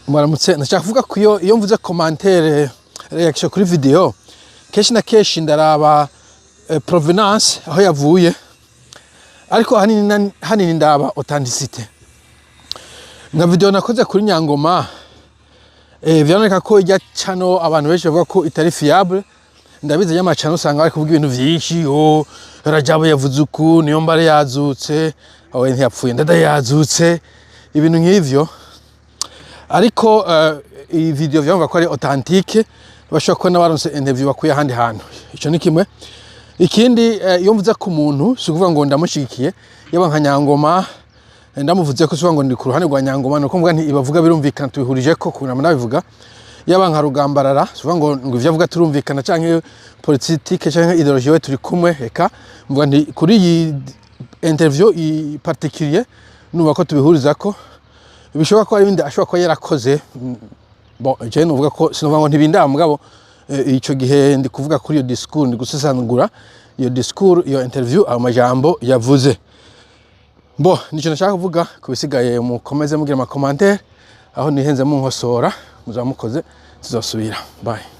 Mwaramutse, ndashaka kuvuga ko iyo mvuze commentaire reaction kuri video keshi na keshi ndaraba provenance aho yavuye, ariko hanini ndaba authenticité. Nka video nakoze kuri Nyangoma vyaboneka ko ijya channel abantu benshi bavuga ko itari fiable. Ndabize y'ama channel usanga bari kuvuga ibintu vyinshi, Rajabu yavuze uku, Niyombare yazutse, aho ntiyapfuye Ndada yazutse, ibintu nk'ivyo. Ariko iyi video vyumva ko ari authentique, bashobora kubona baronse interview bakuye ahandi hantu. Ico ni kimwe. Ikindi iyo mvuze ku muntu si kuvuga ngo ndamushigikiye, yaba nka Nyangoma ndamuvuze ko si ngo ndi ku ruhande rwa Nyangoma, nuko mvuga nti ibavuga birumvikana tubihurije ko kunama nabivuga. Yaba nka Rugambarara si ngo ivyo avuga turumvikana canke politique canke ideologie we turi kumwe, eka mvuga nti kuri iyi interview i particulier nuba ko tubihuriza ko bishoboka ko ari ibindi ashobora kuba yarakoze. Bon, je nuvuga ko sinovuga ngo ntibindaba mugabo ico gihe ndi kuvuga kuri iyo discours ndi gusesangura iyo discours iyo interview amajambo yavuze. Bon, nico nashaka kuvuga kubisigaye mukomeze mugira ama commentaire aho nihenze mu nkosora muzamukoze tuzosubira. Bye.